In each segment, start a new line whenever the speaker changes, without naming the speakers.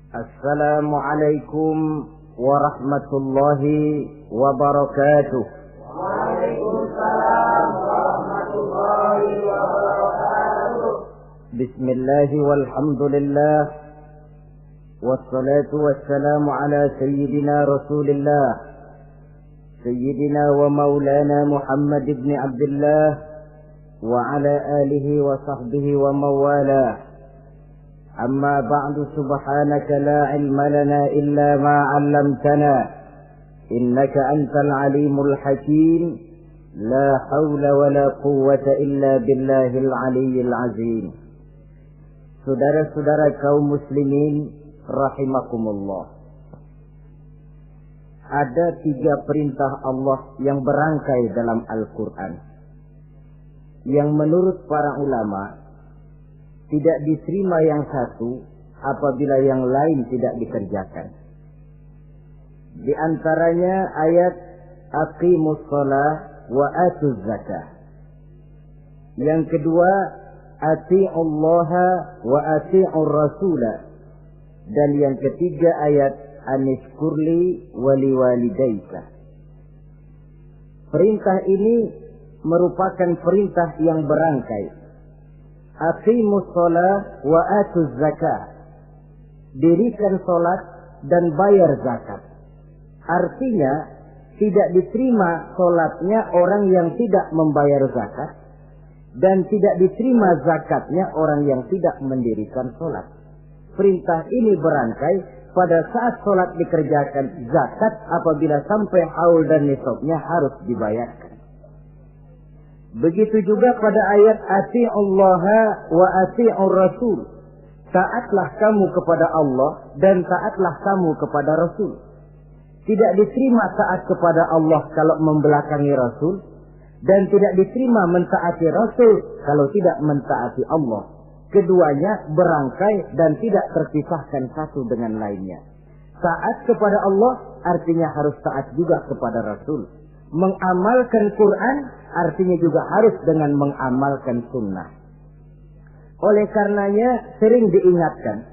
Assalamualaikum warahmatullahi wabarakatuh.
Waalaikumsalam warahmatullahi wabarakatuh.
Bismillah walhamdulillah wassalatu wassalamu ala sayyidina Rasulillah sayyidina wa maulana Muhammad ibn Abdullah wa ala alihi wa sahbihi wa mawalah. أما بعد سبحانك لا علم لنا إلا ما علمتنا إنك أنت العليم الحكيم لا حول ولا قوة إلا بالله العلي العظيم. Saudara-saudara kaum muslimin rahimakumullah. Ada 3 perintah Allah yang berangkai dalam Al-Quran yang menurut para ulama tidak diterima yang satu apabila yang lain tidak dikerjakan. Di antaranya ayat aqimus shalah wa atuz zakah. Yang kedua ati'ullaha wa ati'ur rasulah. Dan yang ketiga ayat anishkurli wali walidayka. Perintah ini merupakan perintah yang berangkai. Aqimus shalah wa atuz zakah. Dirikan salat dan bayar zakat. Artinya tidak diterima salatnya orang yang tidak membayar zakat dan tidak diterima zakatnya orang yang tidak mendirikan salat. Perintah ini berangkai pada saat salat dikerjakan, zakat apabila sampai haul dan nisabnya harus dibayarkan. Begitu juga pada ayat ati'ullaha wa ati'ur rasul. Taatlah kamu kepada Allah dan taatlah kamu kepada Rasul. Tidak diterima taat kepada Allah kalau membelakangi Rasul, dan tidak diterima mentaati Rasul kalau tidak mentaati Allah. Keduanya berangkai dan tidak terpisahkan satu dengan lainnya. Taat kepada Allah artinya harus taat juga kepada Rasul. Mengamalkan Quran artinya juga harus dengan mengamalkan sunnah. Oleh karenanya sering diingatkan,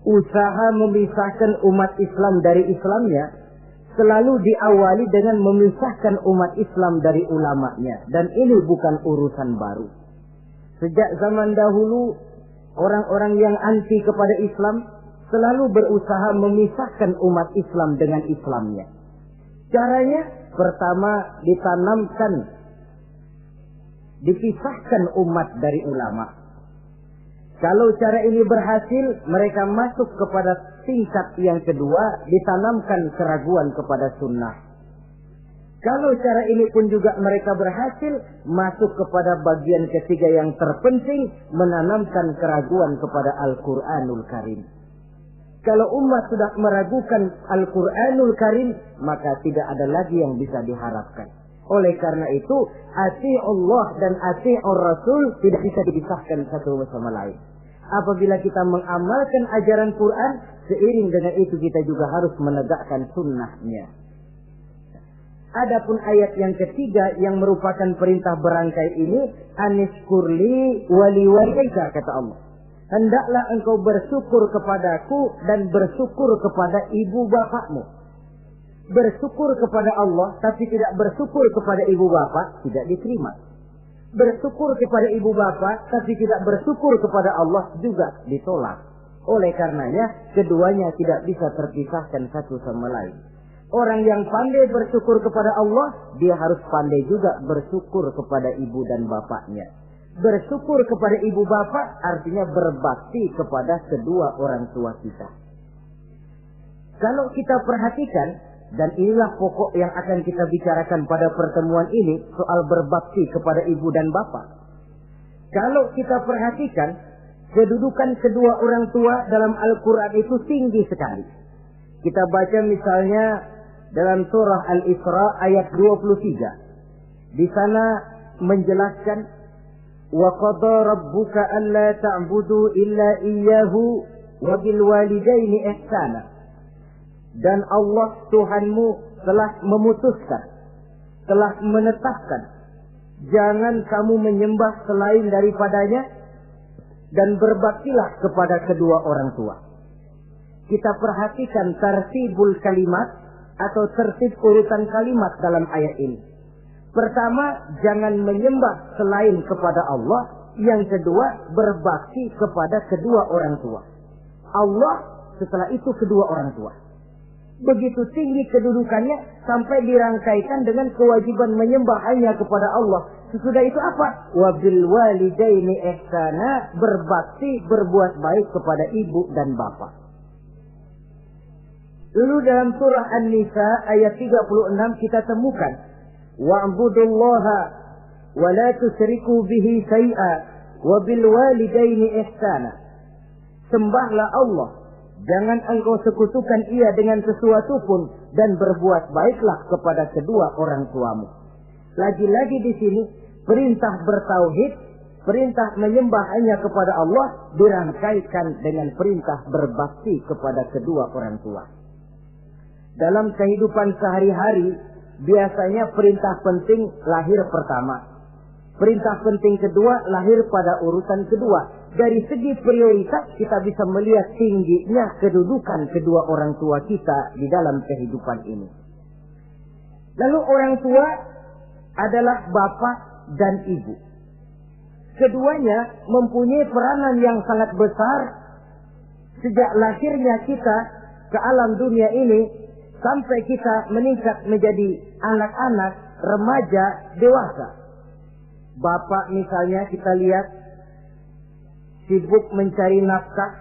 usaha memisahkan umat Islam dari Islamnya selalu diawali dengan memisahkan umat Islam dari ulamanya. Dan ini bukan urusan baru. Sejak zaman dahulu orang-orang yang anti kepada Islam selalu berusaha memisahkan umat Islam dengan Islamnya. Caranya pertama dipisahkan umat dari ulama. Kalau cara ini berhasil, mereka masuk kepada tingkat yang kedua, ditanamkan keraguan kepada sunnah. Kalau cara ini pun juga mereka berhasil, masuk kepada bagian ketiga yang terpenting, menanamkan keraguan kepada Al-Quranul Karim. Kalau umat sudah meragukan Al-Quranul Karim, maka tidak ada lagi yang bisa diharapkan. Oleh karena itu, ati'ullah dan ati'ur rasul tidak bisa dipisahkan satu sama lain. Apabila kita mengamalkan ajaran Quran, seiring dengan itu kita juga harus menegakkan sunnahnya. Adapun ayat yang ketiga yang merupakan perintah berangkai ini, anishkurli wali walidayka, kata Allah. Hendaklah engkau bersyukur kepadaku dan bersyukur kepada ibu bapakmu. Bersyukur kepada Allah tapi tidak bersyukur kepada ibu bapak tidak diterima. Bersyukur kepada ibu bapak tapi tidak bersyukur kepada Allah juga ditolak. Oleh karenanya keduanya tidak bisa terpisahkan satu sama lain. Orang yang pandai bersyukur kepada Allah, dia harus pandai juga bersyukur kepada ibu dan bapaknya. Bersyukur kepada ibu bapak artinya berbakti kepada kedua orang tua kita. Kalau kita perhatikan, dan inilah pokok yang akan kita bicarakan pada pertemuan ini, soal berbakti kepada ibu dan bapak. Kalau kita perhatikan, kedudukan kedua orang tua dalam Al-Quran itu tinggi sekali. Kita baca misalnya dalam surah Al-Isra ayat 23. Di sana menjelaskan وَقَضَى رَبُّكَ أَلَّا تَعْبُدُوا إِلَّا إِيَّهُ وَبِالْوَالِدَيْنِ إِحْسَانًا. Dan Allah Tuhanmu telah memutuskan, telah menetapkan, jangan kamu menyembah selain daripadanya dan berbaktilah kepada kedua orang tua. kita perhatikan tartibul kalimat atau tertib urutan kalimat dalam ayat ini. Pertama, jangan menyembah selain kepada Allah. Yang kedua, berbakti kepada kedua orang tua. Allah, setelah itu kedua orang tua. Begitu tinggi kedudukannya sampai dirangkaikan dengan kewajiban menyembah hanya kepada Allah. Sesudah itu apa? Wabil walidaini ihsana, berbakti, berbuat baik kepada ibu dan bapak. Lalu dalam surah An-Nisa ayat 36 kita temukan wa'budullaha wa la tusyriku bihi syai'a wa bil walidaini ihsana. Sembahlah Allah, jangan engkau sekutukan ia dengan sesuatu pun, dan berbuat baiklah kepada kedua orang tuamu. Lagi-lagi di sini perintah bertauhid, perintah menyembah hanya kepada Allah dirangkaikan dengan perintah berbakti kepada kedua orang tua. Dalam kehidupan sehari-hari, biasanya perintah penting lahir pertama. Perintah penting kedua lahir pada urutan kedua. Dari segi prioritas kita bisa melihat tingginya kedudukan kedua orang tua kita di dalam kehidupan ini. Lalu orang tua adalah bapak dan ibu. Keduanya mempunyai peranan yang sangat besar sejak lahirnya kita ke alam dunia ini sampai kita meningkat menjadi anak-anak, remaja, dewasa. Bapak misalnya kita lihat sibuk mencari nafkah.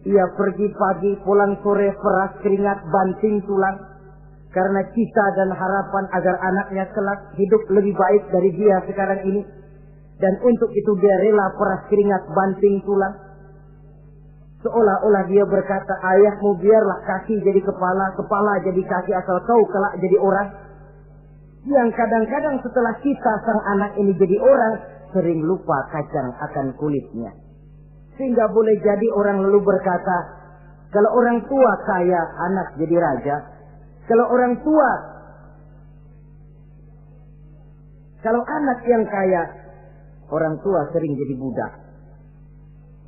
Ia pergi pagi, pulang sore, peras keringat, banting tulang. Karena cita dan harapan agar anaknya kelak hidup lebih baik dari dia sekarang ini. Dan untuk itu dia rela peras keringat, banting tulang. Seolah-olah dia berkata, ayahmu biarlah kaki jadi kepala, kepala jadi kaki, asal kau kelak jadi orang. Yang kadang-kadang setelah kita sang anak ini jadi orang, sering lupa kacang akan kulitnya. Sehingga boleh jadi orang lalu berkata, kalau orang tua kaya, anak jadi raja. Kalau anak yang kaya, orang tua sering jadi budak.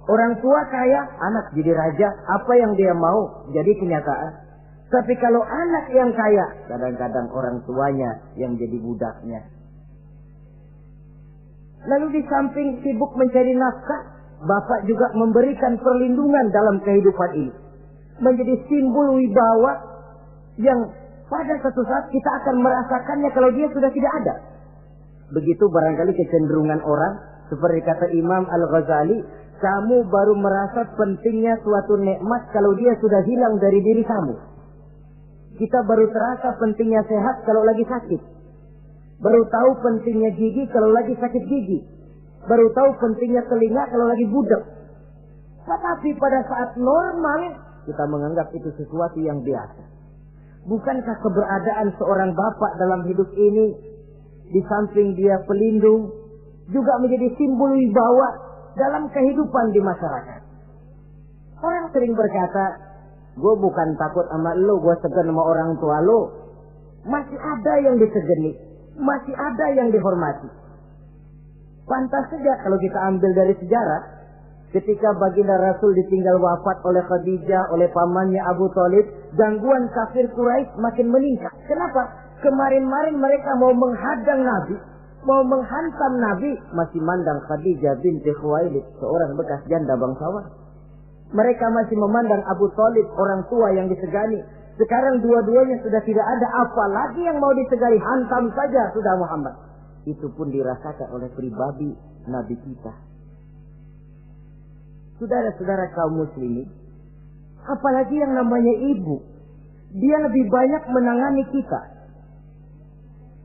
Orang tua kaya, anak jadi raja. Apa yang dia mau jadi kenyataan. Tapi kalau anak yang kaya, kadang-kadang orang tuanya yang jadi budaknya. Lalu di samping sibuk mencari nafkah, bapak juga memberikan perlindungan dalam kehidupan ini. Menjadi simbol wibawa yang pada suatu saat kita akan merasakannya kalau dia sudah tidak ada. Begitu barangkali kecenderungan orang, seperti kata Imam Al-Ghazali, kamu baru merasa pentingnya suatu nikmat kalau dia sudah hilang dari diri kamu. Kita baru terasa pentingnya sehat kalau lagi sakit. Baru tahu pentingnya gigi kalau lagi sakit gigi. Baru tahu pentingnya telinga kalau lagi budak. Tetapi pada saat normal, kita menganggap itu sesuatu yang biasa. Bukankah keberadaan seorang bapak dalam hidup ini, di samping dia pelindung, juga menjadi simbol wibawa dalam kehidupan di masyarakat? Orang sering berkata, gue bukan takut sama lo, gue segan sama orang tua lo. Masih ada yang disegani, masih ada yang dihormati. Pantas saja kalau kita ambil dari sejarah, ketika baginda Rasul ditinggal wafat oleh Khadijah, oleh pamannya Abu Thalib, gangguan kafir Quraisy makin meningkat. Kenapa? Kemarin-marin mereka mau menghadang Nabi, mau menghantam Nabi, masih mandang Khadijah binti Khuwailid, seorang bekas janda bangsawan. Mereka masih memandang Abu Thalib, orang tua yang disegani. Sekarang dua-duanya sudah tidak ada, apalagi yang mau disegani, hantam saja sudah Muhammad. Itu pun dirasakan oleh pribadi Nabi kita. Saudara-saudara kaum muslimin, apalagi yang namanya ibu, dia lebih banyak menangani kita.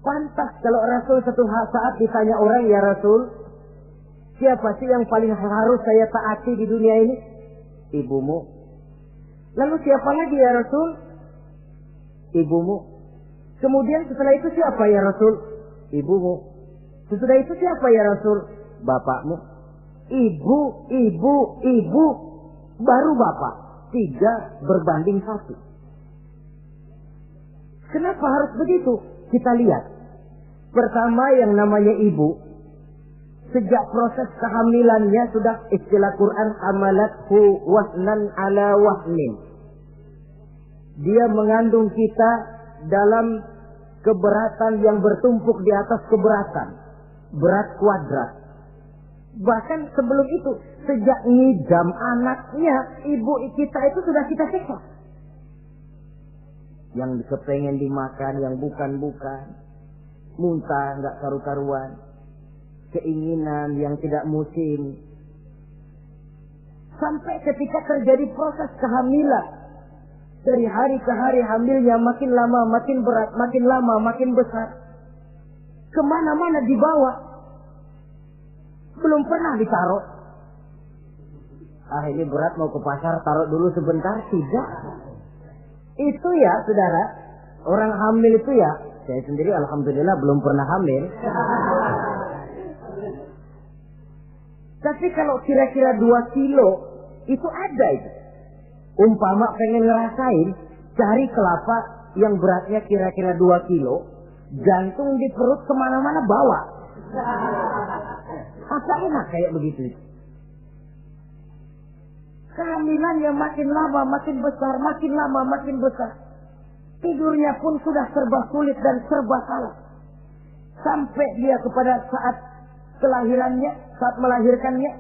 Pantas kalau Rasul satu saat ditanya orang, ya Rasul, siapa sih yang paling harus saya taati di dunia ini? Ibumu. Lalu siapa lagi ya Rasul? Ibumu. Kemudian setelah itu siapa ya Rasul? Ibumu. Sesudah itu siapa ya Rasul? Bapakmu. Ibu, baru bapak. 3 berbanding 1. Kenapa harus begitu? Kita lihat. Pertama yang namanya ibu, sejak proses kehamilannya sudah istilah Quran hamalathu wahnan ala wahnin. Dia mengandung kita dalam keberatan yang bertumpuk di atas keberatan. Berat kuadrat. Bahkan sebelum itu, sejak ngidam anaknya, ibu kita itu sudah kita siksa. Yang kepengen dimakan, yang bukan-bukan. Muntah, nggak karu-karuan. Keinginan yang tidak musim. Sampai ketika terjadi proses kehamilan. Dari hari ke hari hamilnya makin lama, makin berat, makin lama, makin besar. Kemana-mana dibawa. Belum pernah ditaruh. Ini berat mau ke pasar, taruh dulu sebentar. Tidak. Itu ya saudara, orang hamil itu ya, saya sendiri alhamdulillah belum pernah hamil. Tapi kalau kira-kira 2 kilo, itu ada itu. Umpama pengen ngerasain, cari kelapa yang beratnya kira-kira 2 kilo, jantung di perut kemana-mana bawa. Masa enak kayak begitu? Kehamilannya makin lama makin besar, makin lama makin besar. Tidurnya pun sudah serba sulit dan serba salah. Sampai dia kepada saat kelahirannya, saat melahirkannya,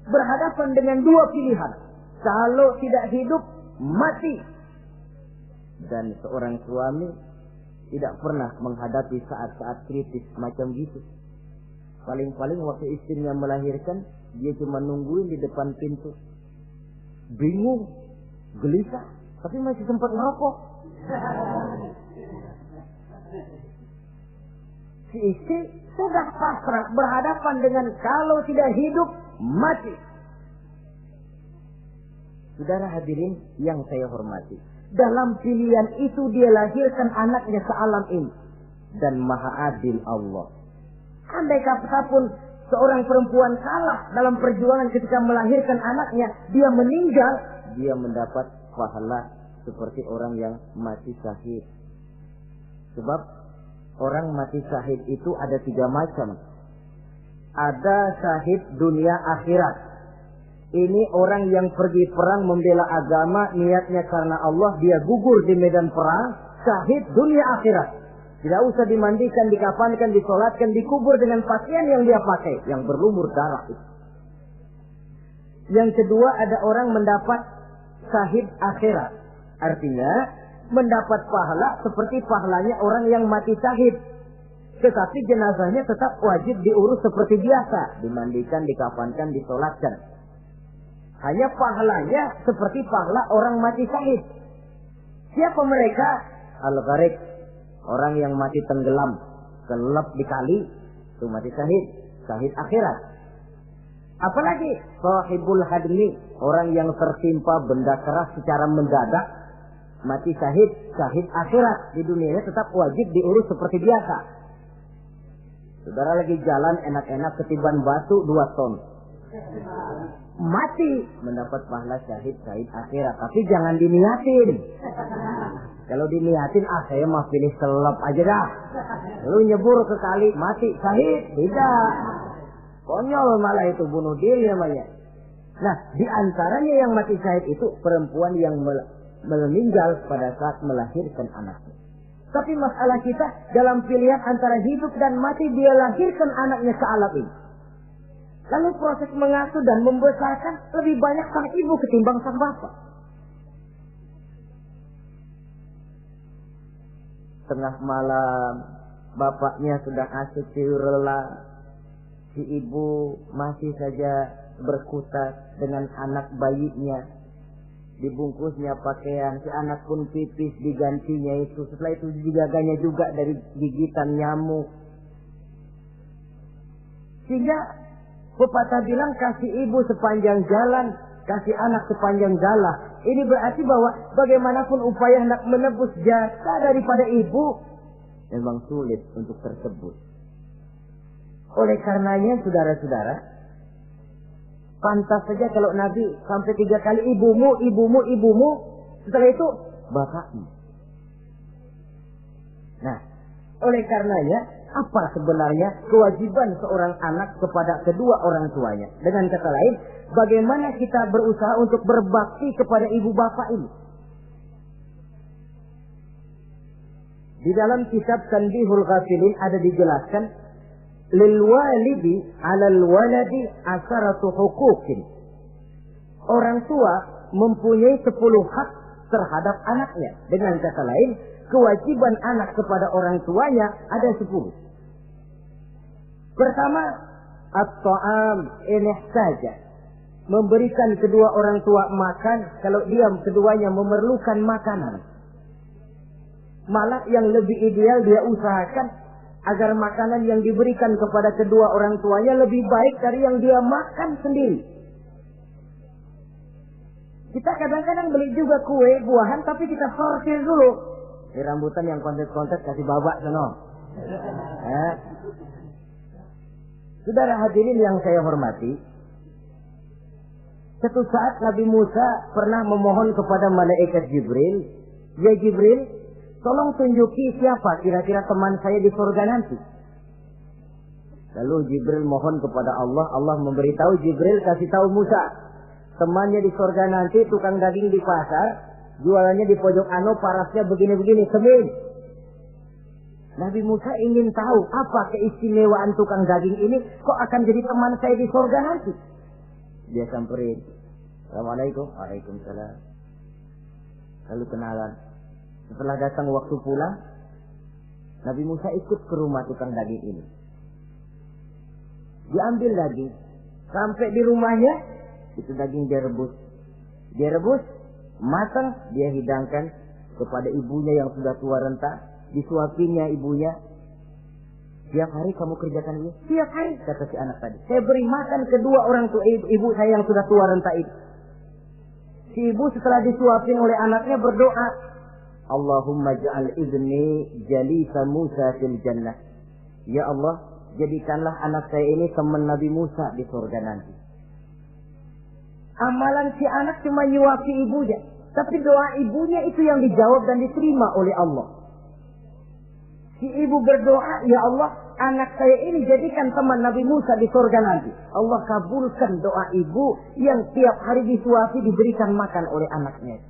berhadapan dengan 2 pilihan. Kalau tidak hidup, mati. Dan seorang suami tidak pernah menghadapi saat-saat kritis macam gitu. Paling-paling waktu istrinya melahirkan, dia cuma nungguin di depan pintu. Bingung, gelisah, tapi masih sempat ngerokok. Si istri sudah pasrah berhadapan dengan kalau tidak hidup, mati. Saudara hadirin yang saya hormati, dalam pilihan itu dia lahirkan anaknya ke alam ini. Dan maha adil Allah. Andai kata pun seorang perempuan kalah dalam perjuangan ketika melahirkan anaknya, dia meninggal, dia mendapat pahala seperti orang yang mati syahid. Sebab orang mati syahid itu ada 3 macam. Ada syahid dunia akhirat. Ini orang yang pergi perang membela agama, niatnya karena Allah, dia gugur di medan perang, syahid dunia akhirat. Tidak usah dimandikan, dikafankan, disolatkan, dikubur dengan pakaian yang dia pakai, yang berlumur darah itu. Yang kedua, ada orang mendapat syahid akhirat. Artinya, mendapat pahala seperti pahalanya orang yang mati syahid. Tetapi jenazahnya tetap wajib diurus seperti biasa. Dimandikan, dikafankan, disolatkan. Hanya pahalanya seperti pahala orang mati syahid. Siapa mereka? Al-Gharik. Orang yang mati tenggelam, kelelep di kali, itu mati syahid, syahid akhirat. Apalagi sahibul hadmi, orang yang tertimpa benda keras secara mendadak, mati syahid, syahid akhirat. Di dunianya tetap wajib diurus seperti biasa. Saudara lagi jalan enak-enak ketiban batu 2 ton. Mati, mendapat pahala syahid, syahid akhirat. Tapi jangan diniatin. Kalau diniatin, saya mah pilih selep aja dah. Lu nyebur ke kali, mati, syahid. Tidak. Konyol malah itu, bunuh diri namanya. Nah, di antaranya yang mati syahid itu perempuan yang meninggal pada saat melahirkan anaknya. Tapi masalah kita dalam pilihan antara hidup dan mati, dia lahirkan anaknya ke alam ini. Lalu proses mengasuh dan membesarkan lebih banyak sang ibu ketimbang sang bapak. Tengah malam, bapaknya sudah asyik rela, si ibu masih saja berkutat dengan anak bayinya. Dibungkusnya pakaian, si anak pun pipis, digantinya itu. Setelah itu digaganya juga dari gigitan nyamuk. Sehingga pepatah bilang kasih ibu sepanjang jalan, kasih anak sepanjang galah. Ini berarti bahwa bagaimanapun upaya hendak menebus jasa daripada ibu, memang sulit untuk tersebut. Oleh karenanya saudara-saudara, pantas saja kalau Nabi sampai 3 kali ibumu, ibumu, ibumu, setelah itu bapakmu. Nah, oleh karenanya apa sebenarnya kewajiban seorang anak kepada kedua orang tuanya? Dengan kata lain, bagaimana kita berusaha untuk berbakti kepada ibu bapak ini? Di dalam kitab Tanbihul Ghafilin ada dijelaskan, lil walidi 'alal waladi asharatu huquqin. Orang tua mempunyai 10 hak terhadap anaknya. Dengan kata lain, kewajiban anak kepada orang tuanya ada 10. Pertama, at-ta'am in ihtaja. Memberikan kedua orang tua makan kalau dia keduanya memerlukan makanan. Malah yang lebih ideal dia usahakan agar makanan yang diberikan kepada kedua orang tuanya lebih baik dari yang dia makan sendiri. Kita kadang-kadang beli juga kue, buahan, tapi kita sortir dulu. Di rambutan yang kontes-kontes kasih babak sono. Saudara hadirin yang saya hormati, satu saat Nabi Musa pernah memohon kepada malaikat Jibril, "Ya Jibril, tolong tunjuki siapa kira-kira teman saya di surga nanti." Lalu Jibril mohon kepada Allah, Allah memberitahu Jibril kasih tahu Musa, temannya di surga nanti tukang daging di pasar, jualannya di pojok parasnya begini-begini, semin. Nabi Musa ingin tahu apa keistimewaan tukang daging ini kok akan jadi teman saya di surga nanti. Dia samperin, "Assalamualaikum." "Waalaikumsalam." Lalu kenalan. Setelah datang waktu pulang, Nabi Musa ikut ke rumah tukang daging ini. Diambil daging. Sampai di rumahnya, itu daging dia rebus. Dia rebus, matang, dia hidangkan kepada ibunya yang sudah tua renta. Disuapinya ibunya. "Tiap hari kamu kerjakan ini?" "Tiap hari," kata si anak tadi. "Saya beri makan kedua orang tua ibu saya yang sudah tua renta itu." Si ibu setelah disuapin oleh anaknya berdoa, "Allahumma ja'al ibni jalisa Musa fil jannah." Ya Allah, jadikanlah anak saya ini teman Nabi Musa di surga nanti. Amalan si anak cuma nyuapi ibunya, tapi doa ibunya itu yang dijawab dan diterima oleh Allah. Si ibu berdoa, "Ya Allah, anak saya ini jadikan teman Nabi Musa di surga nanti." Allah kabulkan doa ibu yang tiap hari disuapi diberikan makan oleh anaknya.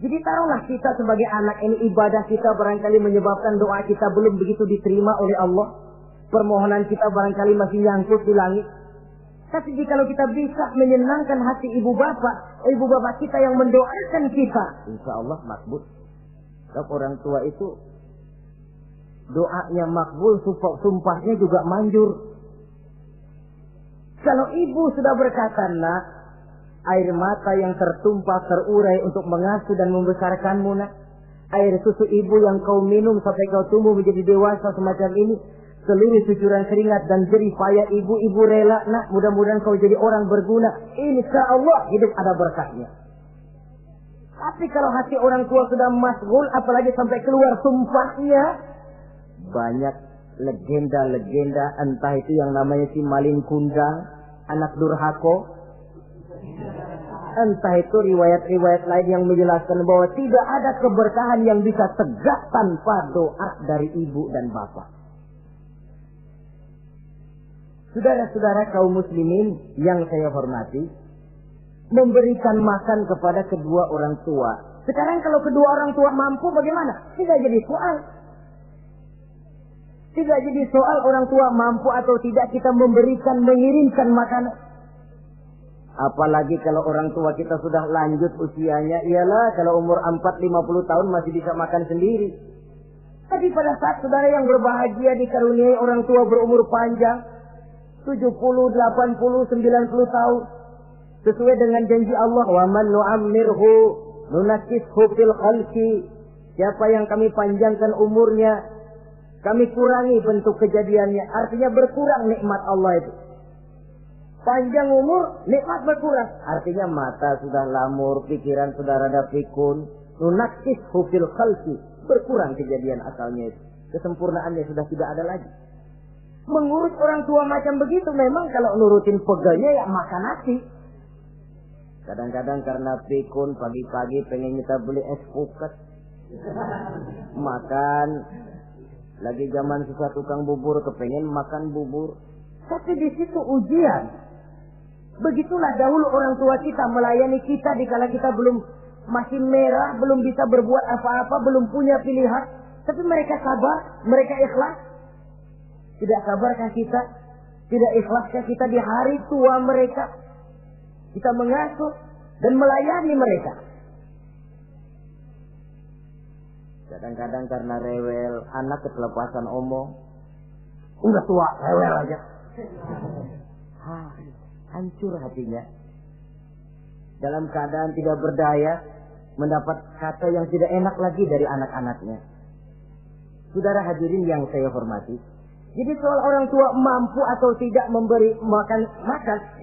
Jadi taruhlah kita sebagai anak ini, ibadah kita barangkali menyebabkan doa kita belum begitu diterima oleh Allah. Permohonan kita barangkali masih nyangkut di langit. Tapi jikalau kita bisa menyenangkan hati ibu bapak kita yang mendoakan kita, insya Allah makbul. Sebab orang tua itu doanya makbul, sumpahnya juga manjur. Kalau ibu sudah berkata, "Nak, air mata yang tertumpah terurai untuk mengasuh dan membesarkanmu, nak. Air susu ibu yang kau minum sampai kau tumbuh menjadi dewasa semacam ini, seluruh cucuran keringat dan jerih payah ibu rela, nak. Mudah-mudahan kau jadi orang berguna. Insya Allah hidup ada berkahnya." Tapi kalau hati orang tua sudah masgul, apalagi sampai keluar sumpahnya, banyak legenda-legenda, entah itu yang namanya si Malin Kundang, anak durhako, entah itu riwayat-riwayat lain yang menjelaskan bahwa tidak ada keberkahan yang bisa tegak tanpa doa dari ibu dan bapak. Saudara-saudara kaum muslimin yang saya hormati, memberikan makan kepada kedua orang tua. Sekarang kalau kedua orang tua mampu bagaimana? Tidak jadi soal. Tidak jadi soal orang tua mampu atau tidak kita memberikan, mengirimkan makanan. Apalagi kalau orang tua kita sudah lanjut usianya. Iyalah kalau umur 40-50 tahun masih bisa makan sendiri. Tapi pada saat saudara yang berbahagia dikaruniai orang tua berumur panjang, 70, 80, 90 tahun. Sesuai dengan janji Allah, "Wa man nu'ammirhu nunakkishu fil khalqi." Siapa yang kami panjangkan umurnya, kami kurangi bentuk kejadiannya. Artinya berkurang nikmat Allah itu. Panjang umur, nikmat berkurang. Artinya mata sudah lamur, pikiran sudah rada pikun. Nunakkishu fil khalqi. Berkurang kejadian asalnya itu. Kesempurnaannya sudah tidak ada lagi. Mengurus orang tua macam begitu memang kalau nurutin pegawainya ya makan nasi. Kadang-kadang karena pikun pagi-pagi pengen kita beli es puket. Makan. Lagi zaman susah tukang bubur kepengen makan bubur. Tapi di situ ujian. Begitulah dahulu orang tua kita melayani kita dikala kita belum masih merah, belum bisa berbuat apa-apa, belum punya pilihan. Tapi mereka sabar, mereka ikhlas. Tidak sabarkah kita? Tidak ikhlaskah kita di hari tua mereka? Kita mengasuh dan melayani mereka. Kadang-kadang karena rewel, anak ketelepasan omong. Udah tua, rewel aja. Hancur hatinya. Dalam keadaan tidak berdaya, mendapat kata yang tidak enak lagi dari anak-anaknya. Saudara hadirin yang saya hormati, jadi soal orang tua mampu atau tidak memberi makan,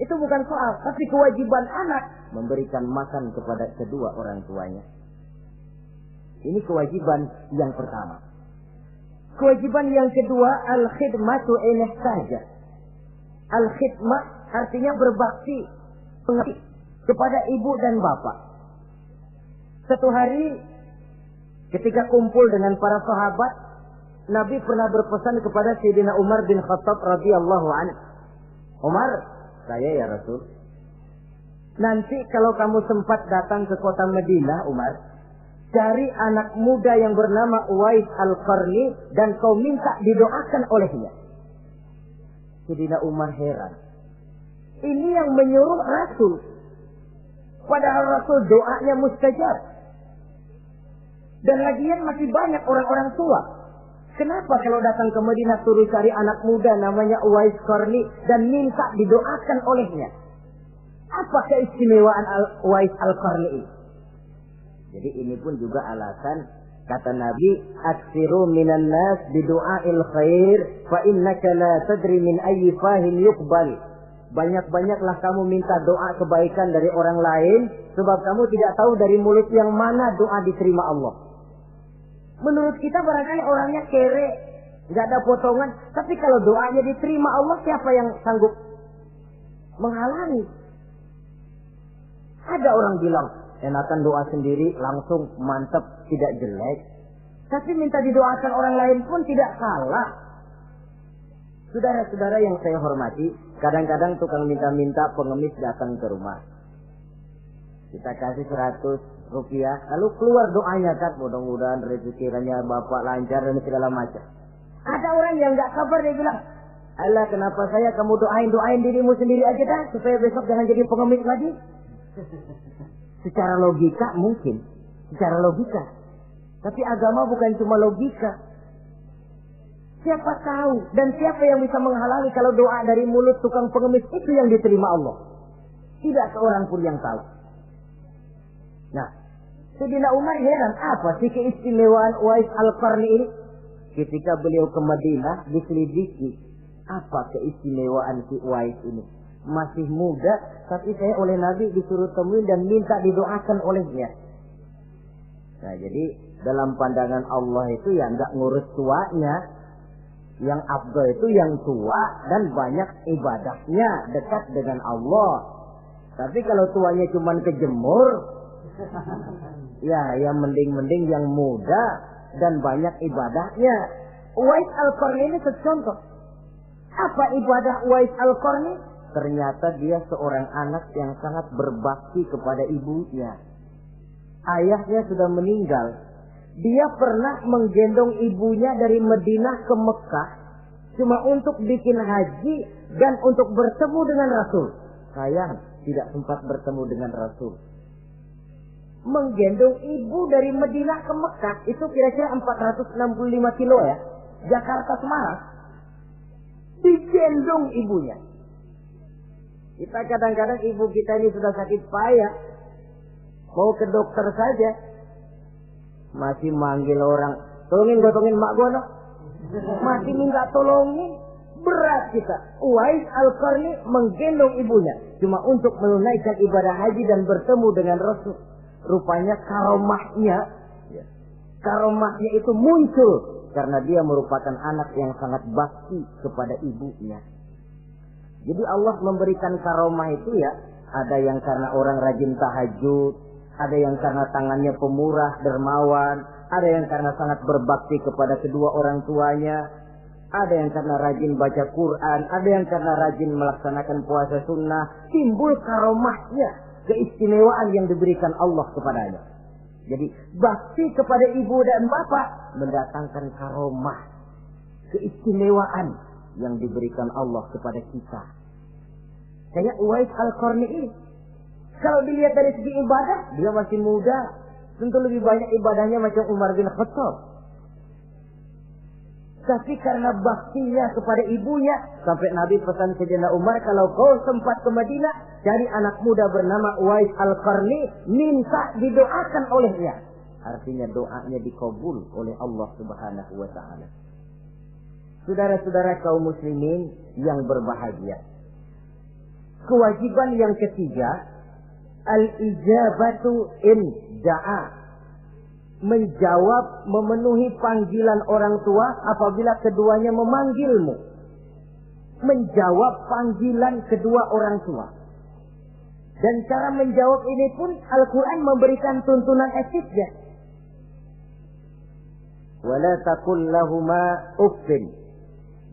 itu bukan soal, tapi kewajiban anak memberikan makan kepada kedua orang tuanya. Ini kewajiban yang pertama. Kewajiban yang kedua, al-khidmatu ilaihi saja. Al-khidmah artinya berbakti kepada ibu dan bapak. Satu hari ketika kumpul dengan para sahabat, Nabi pernah berpesan kepada Sayyidina Umar bin Khattab radhiyallahu anhu. Umar, saya ya Rasul. Nanti kalau kamu sempat datang ke kota Madinah, Umar, cari anak muda yang bernama Uwais Al-Qarni dan kau minta didoakan olehnya. Sayyidina Umar heran. Ini yang menyuruh Rasul. Padahal Rasul doanya mustajab. Dan lagian masih banyak orang-orang tua. Kenapa kalau datang ke Madinah suruh cari anak muda namanya Uwais Qarni dan minta didoakan olehnya? Apa keistimewaan Uwais Al-Qarni ini? Jadi ini pun juga alasan kata Nabi, aksiru minan nas bidu'ail khair fa innaka la tadri min ayyi fahin yuqbal. Banyak-banyaklah kamu minta doa kebaikan dari orang lain, sebab kamu tidak tahu dari mulut yang mana doa diterima Allah. Menurut kita barangkali orangnya kere, nggak ada potongan, tapi kalau doanya diterima Allah, siapa yang sanggup menghalangi? Ada orang bilang, enakan doa sendiri langsung mantap, tidak jelek. Tapi minta didoakan orang lain pun tidak salah. Saudara-saudara yang saya hormati, kadang-kadang tukang minta-minta pengemis datang ke rumah. Kita kasih 100 rupiah, lalu keluar doanya kan, mudah-mudahan rezekinya bapak lancar dan segala macam. Ada orang yang nggak sabar, dia bilang, Allah kenapa saya kamu doain dirimu sendiri aja dah, supaya besok jangan jadi pengemis lagi. Secara logika mungkin, secara logika. Tapi agama bukan cuma logika. Siapa tahu dan siapa yang bisa menghalangi kalau doa dari mulut tukang pengemis itu yang diterima Allah? Tidak seorang pun yang tahu. Nah, Sayyidina Umar heran, apa sih keistimewaan Uwais Al-Qarni ini? Ketika beliau ke Madinah, diselidiki, apa keistimewaan si Uwais ini? Masih muda, tapi saya oleh Nabi disuruh temuin dan minta didoakan olehnya. Nah, jadi dalam pandangan Allah itu ya nggak ngurus tuanya. Yang afdal itu yang tua dan banyak ibadahnya, dekat dengan Allah. Tapi kalau tuanya cuma kejemur, ya yang mending-mending yang muda dan banyak ibadahnya. Uwais Al-Qarni ini contoh. Apa ibadah Uwais Al-Qarni? Ternyata dia seorang anak yang sangat berbakti kepada ibunya. Ayahnya sudah meninggal. Dia pernah menggendong ibunya dari Madinah ke Mekah cuma untuk bikin haji dan untuk bertemu dengan Rasul. Sayang, tidak sempat bertemu dengan Rasul. Menggendong ibu dari Madinah ke Mekah itu kira-kira 465 kilo ya. Jakarta Semarang. Digendong ibunya. Kita kadang-kadang ibu kita ini sudah sakit payah. Mau ke dokter saja. Masih manggil orang, tolongin gotongin mak gono. Masih minta tolongin. Berat kita. Uwais Al-Qarni menggendong ibunya cuma untuk menunaikan ibadah haji dan bertemu dengan Rasul. Rupanya karomahnya itu muncul karena dia merupakan anak yang sangat bakti kepada ibunya. Jadi Allah memberikan karomah itu ya, ada yang karena orang rajin tahajud, ada yang karena tangannya pemurah, dermawan, ada yang karena sangat berbakti kepada kedua orang tuanya, ada yang karena rajin baca Quran, ada yang karena rajin melaksanakan puasa sunnah. Timbul karomahnya, keistimewaan yang diberikan Allah kepadanya. Jadi bakti kepada ibu dan bapak mendatangkan karomah, keistimewaan yang diberikan Allah kepada kita. Kayak Uwais Al-Qarni ini. Kalau dilihat dari segi ibadah, dia masih muda. Tentu lebih banyak ibadahnya macam Umar bin Khattab. Tapi karena baktinya kepada ibunya, sampai Nabi pesan Sayyidina Umar, kalau kau sempat ke Madinah, cari anak muda bernama Uwais Al-Qarni, minta didoakan olehnya. Artinya doanya dikabul oleh Allah Subhanahu wa taala. Saudara-saudara kaum muslimin yang berbahagia. Kewajiban yang ketiga, al-ijabatu in da'a. Menjawab, memenuhi panggilan orang tua apabila keduanya memanggilmu. Menjawab panggilan kedua orang tua. Dan cara menjawab ini pun Al-Quran memberikan tuntunan etiknya. Wala taqul lahuma uffin.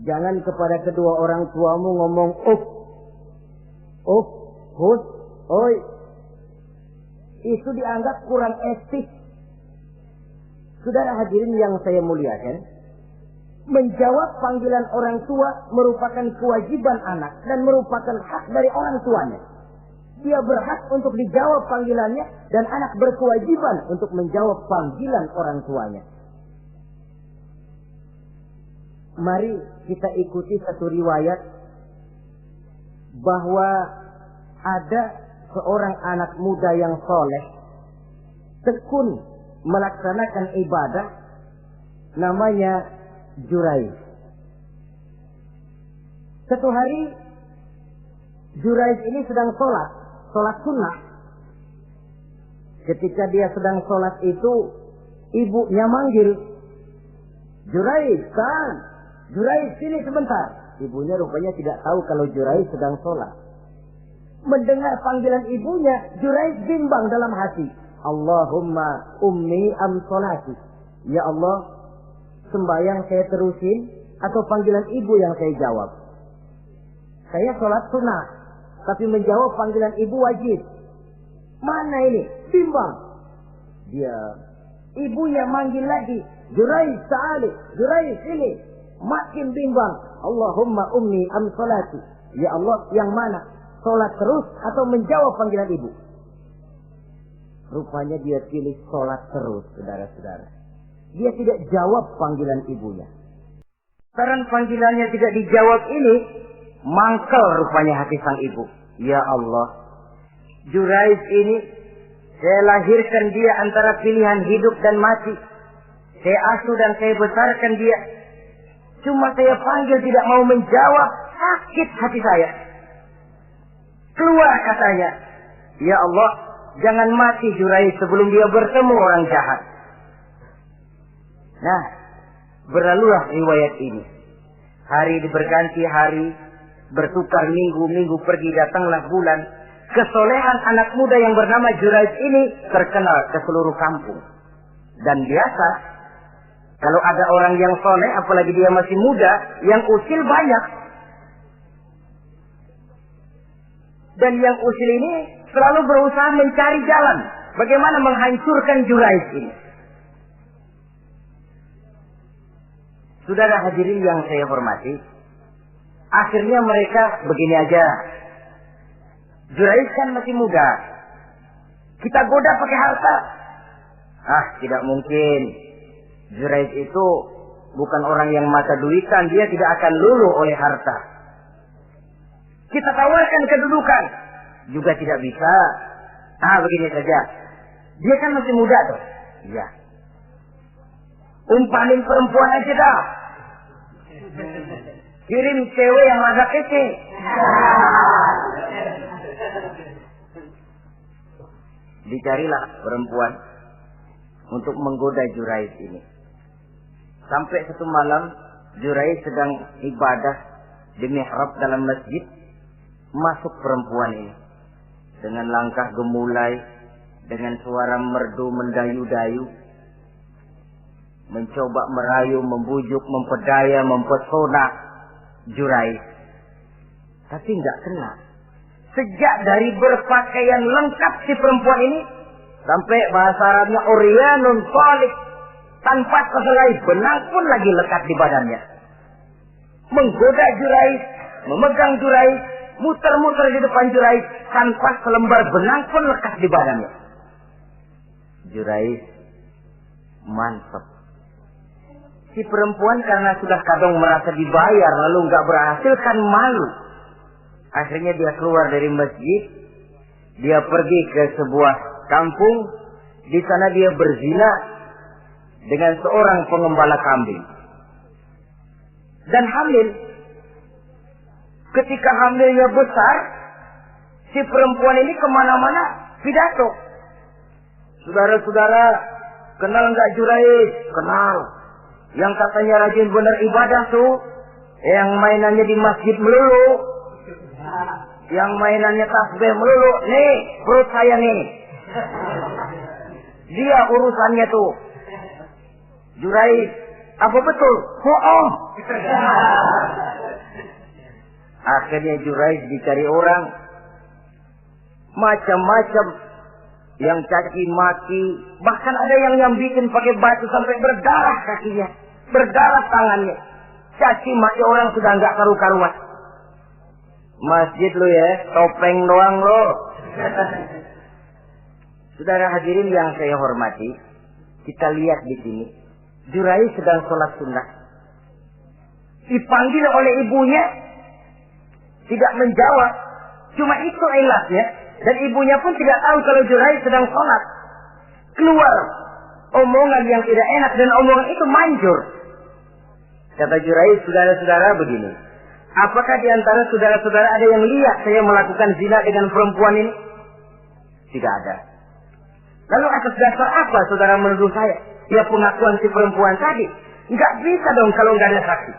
Jangan kepada kedua orang tuamu ngomong uff. Uff, hus, oi. Itu dianggap kurang etik. Saudara hadirin yang saya muliakan, menjawab panggilan orang tua merupakan kewajiban anak dan merupakan hak dari orang tuanya. Dia berhak untuk dijawab panggilannya dan anak berkewajiban untuk menjawab panggilan orang tuanya. Mari kita ikuti satu riwayat bahwa ada seorang anak muda yang soleh, tekun melaksanakan ibadah, namanya Jurayj. Satu hari Jurayj ini sedang sholat sunnah. Ketika dia sedang sholat itu, ibunya manggil, Jurayj, kan? Jurayj, sini sebentar. Ibunya rupanya tidak tahu kalau Jurayj sedang sholat. Mendengar panggilan ibunya, Jurayj bimbang dalam hati. Allahumma ummi am sholati. Ya Allah, sembahyang saya terusin atau panggilan ibu yang saya jawab? Saya sholat sunnah, tapi menjawab panggilan ibu wajib. Mana ini? Bimbang. Dia, ibunya manggil lagi, Jurayj ta'ali, Jurayj sini. Makin bimbang. Allahumma ummi am sholati. Ya Allah, yang mana? Sholat terus atau menjawab panggilan ibu? Rupanya dia pilih sholat terus, saudara-saudara. Dia tidak jawab panggilan ibunya. Karena panggilannya tidak dijawab ini, mangkel rupanya hati sang ibu. Ya Allah, Jurayj ini, saya lahirkan dia antara pilihan hidup dan mati. Saya asuh dan saya besarkan dia. Cuma saya panggil tidak mau menjawab, sakit hati saya. Keluar katanya, ya Allah, jangan mati Jurayj sebelum dia bertemu orang jahat. Nah, berlalulah riwayat ini. Hari berganti hari, bertukar minggu pergi datanglah bulan. Kesolehan anak muda yang bernama Jurayj ini terkenal ke seluruh kampung. Dan biasa, kalau ada orang yang soleh, apalagi dia masih muda, yang usil banyak. Dan yang usil ini selalu berusaha mencari jalan bagaimana menghancurkan Jurayj ini. Saudara hadirin yang saya hormati, akhirnya mereka begini aja. Jurayj kan masih muda, kita goda pakai harta. Ah, tidak mungkin. Jurayj itu bukan orang yang mata duitan, dia tidak akan luluh oleh harta. Kita tawarkan kedudukan, juga tidak bisa. Ah, begini saja. Dia kan masih muda tuh. Iya. Umpanin perempuan aja dah. Kirim cewek yang agak kece. Dicarilah perempuan untuk menggoda Jurayj ini. Sampai satu malam Jurayj sedang ibadah di mihrab dalam masjid. Masuk perempuan ini dengan langkah gemulai, dengan suara merdu mendayu-dayu, mencoba merayu, membujuk, memperdaya, mempesona Jurayj. Tapi enggak kena. Sejak dari berpakaian lengkap si perempuan ini, Sampai bahasa Arabnya uryanun shalik. Tanpa sehelai benang pun lagi lekat di badannya. Menggoda Jurais, memegang Jurais, muter-muter di depan Jurais, tanpa selembar benang pun lekat di badannya. Jurais mantap. Si perempuan karena sudah kadang merasa dibayar lalu nggak berhasil kan malu. Akhirnya dia keluar dari masjid, dia pergi ke sebuah kampung, di sana dia berzina dengan seorang pengembala kambing. Dan hamil. Ketika hamilnya besar, si perempuan ini kemana-mana pidato. Saudara-saudara, kenal nggak Jurais? Kenal. Yang katanya rajin benar ibadah tuh, yang mainannya di masjid melulu, yang mainannya tasbih melulu. Nih, perut saya nih. Dia urusannya tuh. Jurais, apa betul? Bohong. Akhirnya Jurais dicari orang, macam-macam, yang caci maki, bahkan ada yang bikin pakai batu sampai berdarah kakinya, berdarah tangannya. Caci maki orang sudah nggak karu-karuan. Masjid lu ya, topeng doang lo. Saudara hadirin yang saya hormati, kita lihat di sini, Jurais sedang sholat sunnah. Dipanggil oleh ibunya, tidak menjawab. Cuma itu ilatnya. Dan ibunya pun tidak tahu kalau Jurais sedang sholat. Keluar omongan yang tidak enak dan omongan itu manjur. Kata Jurais, saudara-saudara begini. Apakah di antara saudara-saudara ada yang lihat saya melakukan zina dengan perempuan ini? Tidak ada. Lalu atas dasar apa saudara menuduh saya? Ya pengakuan si perempuan tadi. Nggak bisa dong kalau nggak ada saksi.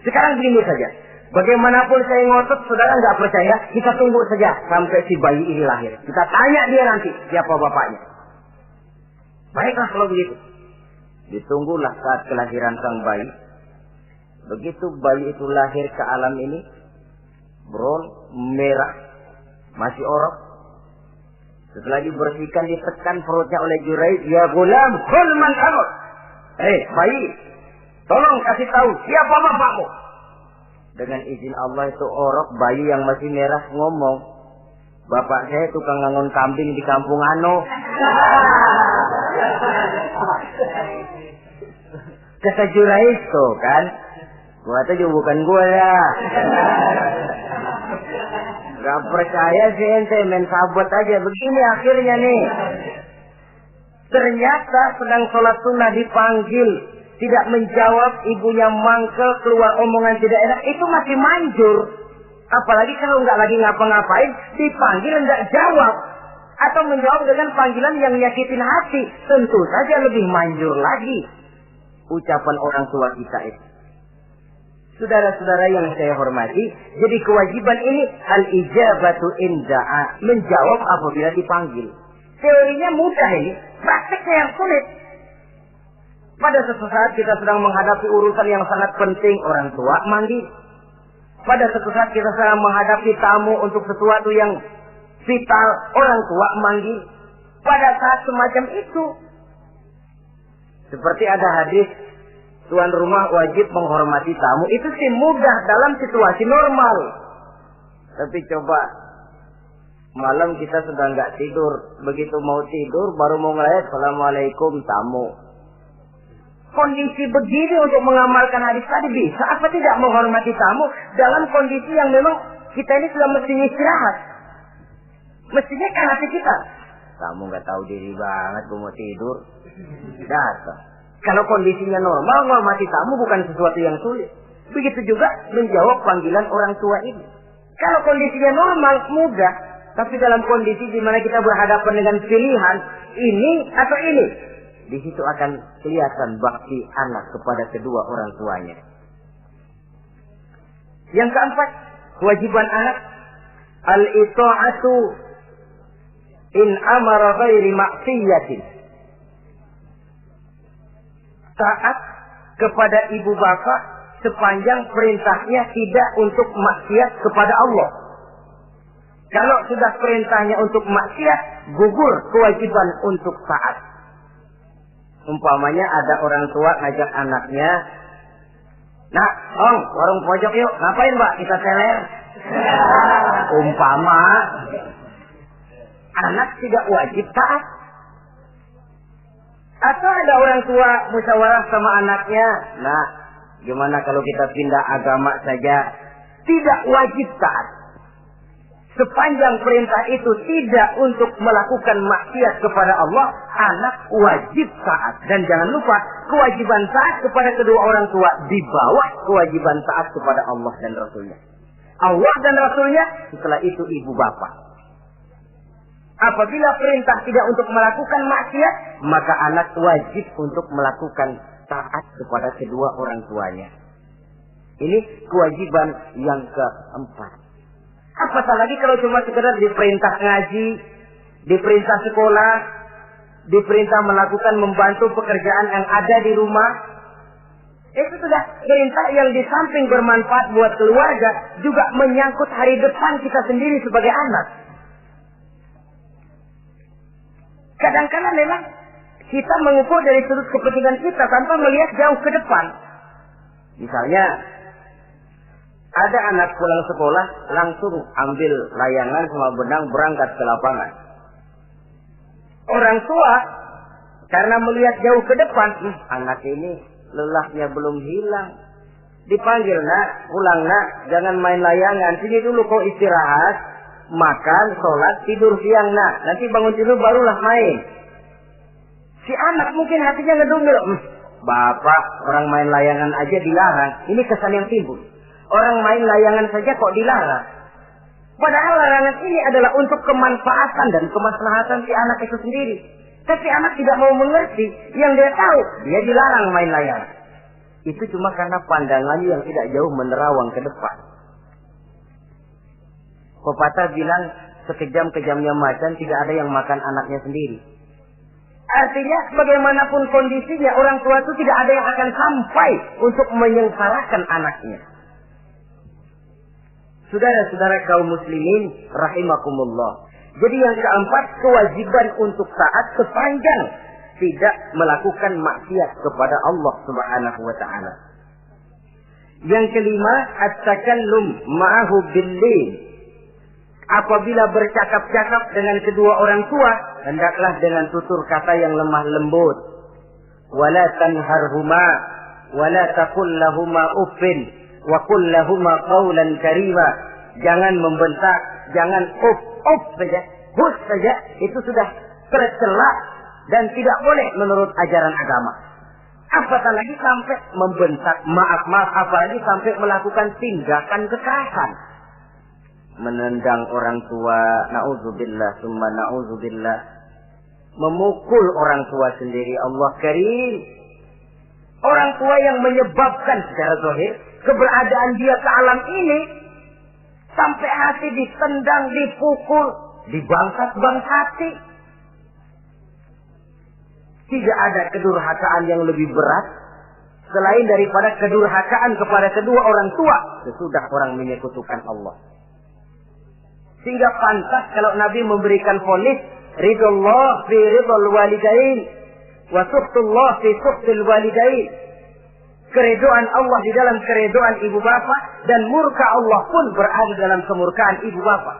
Sekarang begini saja. Bagaimanapun saya ngotot, saudara nggak percaya, kita tunggu saja sampai si bayi ini lahir. Kita tanya dia nanti siapa bapaknya. Baiklah kalau begitu. Ditunggulah saat kelahiran sang bayi. Begitu bayi itu lahir ke alam ini, brown, merah, masih orok. Setelah dibersihkan, ditekan perutnya oleh Jurais. Ya gulam, kul man amut. Bayi, tolong kasih tahu siapa bapakmu. Dengan izin Allah itu orok, bayi yang masih merah ngomong, bapak saya tukang ngangon kambing di kampung Ano. Kata Jurais tuh kan, gua tuh juga bukan gua ya. Gak percaya sih ente, main sabot aja. Begini akhirnya nih. Ternyata sedang sholat sunnah dipanggil, tidak menjawab, ibunya mangkel, keluar omongan tidak enak, itu masih manjur. Apalagi kalau nggak lagi ngapa-ngapain, dipanggil nggak jawab. Atau menjawab dengan panggilan yang nyakitin hati, tentu saja lebih manjur lagi. Ucapan orang tua kita itu. Saudara-saudara yang saya hormati, jadi kewajiban ini al-ijabatu inda'a, menjawab apabila dipanggil. Teorinya mudah ini, prakteknya yang sulit. Pada suatu saat kita sedang menghadapi urusan yang sangat penting, orang tua manggil. Pada suatu saat kita sedang menghadapi tamu untuk sesuatu yang vital, orang tua manggil. Pada saat semacam itu, seperti ada hadis, tuan rumah wajib menghormati tamu. Itu sih mudah dalam situasi normal. Tapi coba malam kita sudah nggak tidur, begitu mau tidur baru mau ngeliat assalamualaikum tamu. Kondisi begini untuk mengamalkan hadis tadi bisa apa tidak menghormati tamu dalam kondisi yang memang kita ini sudah mestinya istirahat. Mestinya kan hati kita. Kamu nggak tahu diri banget, gue mau tidur. Datang. Kalau kondisinya normal, menghormati tamu bukan sesuatu yang sulit. Begitu juga menjawab panggilan orang tua ini. Kalau kondisinya normal, mudah. Tapi dalam kondisi di mana kita berhadapan dengan pilihan ini atau ini, di situ akan kelihatan bakti anak kepada kedua orang tuanya. Yang keempat, kewajiban anak al-ita'atu in amara ghairi ma'siyatin. Taat kepada ibu bapak sepanjang perintahnya tidak untuk maksiat kepada Allah. Kalau sudah perintahnya untuk maksiat, gugur kewajiban untuk taat. Umpamanya ada orang tua ngajak anaknya, "Nak, Ong, warung pojok yuk." "Ngapain, Mbak? Kita teler." Umpama anak tidak wajib taat. Atau ada orang tua musyawarah sama anaknya, "Nah, gimana kalau kita pindah agama saja?" Tidak wajib taat. Sepanjang perintah itu tidak untuk melakukan maksiat kepada Allah, anak wajib taat. Dan jangan lupa, kewajiban taat kepada kedua orang tua di bawah kewajiban taat kepada Allah dan Rasulnya. Allah dan Rasulnya, setelah itu ibu bapak. Apabila perintah tidak untuk melakukan maksiat, maka anak wajib untuk melakukan taat kepada kedua orang tuanya. Ini kewajiban yang keempat. Apatah lagi kalau cuma sekedar diperintah ngaji, diperintah sekolah, diperintah melakukan membantu pekerjaan yang ada di rumah. Itu sudah perintah yang di samping bermanfaat buat keluarga, juga menyangkut hari depan kita sendiri sebagai anak. Kadang-kadang memang kita mengukur dari sudut kepentingan kita tanpa melihat jauh ke depan. Misalnya, ada anak pulang sekolah langsung ambil layangan sama benang berangkat ke lapangan. Orang tua karena melihat jauh ke depan, anak ini lelahnya belum hilang. Dipanggil, "Nak, pulang nak, jangan main layangan. Sini dulu kau istirahat, makan, sholat, tidur siang nak. Nanti bangun tidur barulah main." Si anak mungkin hatinya ngedumel, "Bapak, orang main layangan aja dilarang." Ini kesan yang timbul. Orang main layangan saja kok dilarang. Padahal larangan ini adalah untuk kemanfaatan dan kemaslahatan si anak itu sendiri. Tapi anak tidak mau mengerti. Yang dia tahu, dia dilarang main layangan. Itu cuma karena pandangannya yang tidak jauh menerawang ke depan. Pepatah bilang, sekejam-kejamnya macan tidak ada yang makan anaknya sendiri. Artinya, bagaimanapun kondisinya, orang tua itu tidak ada yang akan sampai untuk menyengsarakan anaknya. Saudara-saudara kaum muslimin rahimakumullah. Jadi yang keempat, kewajiban untuk taat sepanjang tidak melakukan maksiat kepada Allah Subhanahu wa taala. Yang kelima, at-takallum ma'ahu bil-lail. Apabila bercakap-cakap dengan kedua orang tua, hendaklah dengan tutur kata yang lemah lembut. Wala tanharhuma wala taqul lahumā uffin wa qul lahumā qawlan karīmā. Jangan membentak, jangan uff saja, hus saja, itu sudah tercela dan tidak boleh menurut ajaran agama. Apatah lagi sampai membentak, maaf, apalagi sampai melakukan tindakan kekerasan. Menendang orang tua, na'udzubillah, summa na'udzubillah. Memukul orang tua sendiri, Allah karim. Orang tua yang menyebabkan secara zahir keberadaan dia ke alam ini, sampai hati ditendang, dipukul, dibangsat-bangsati. Tidak ada kedurhakaan yang lebih berat selain daripada kedurhakaan kepada kedua orang tua sesudah orang menyekutukan Allah. Sehingga pantas kalau Nabi memberikan vonis, ridullah fi ridul walidain wa suhtullah fi suhtil walidain. Keredoan Allah di dalam keredoan ibu bapak, dan murka Allah pun berada dalam kemurkaan ibu bapak.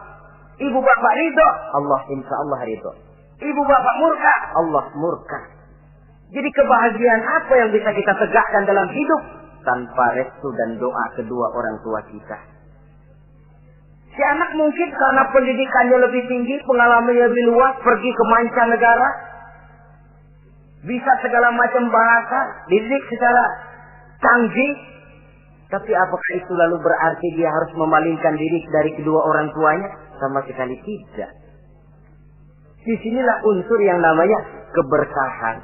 Ibu bapak ridho, Allah insya Allah ridho. Ibu bapak murka, Allah murka. Jadi kebahagiaan apa yang bisa kita tegakkan dalam hidup tanpa restu dan doa kedua orang tua kita? Si anak mungkin karena pendidikannya lebih tinggi, pengalamannya lebih luas, pergi ke mancanegara, bisa segala macam bahasa, dididik secara canggih. Tapi apakah itu lalu berarti dia harus memalingkan diri dari kedua orang tuanya? Sama sekali tidak. Disinilah unsur yang namanya keberkahan.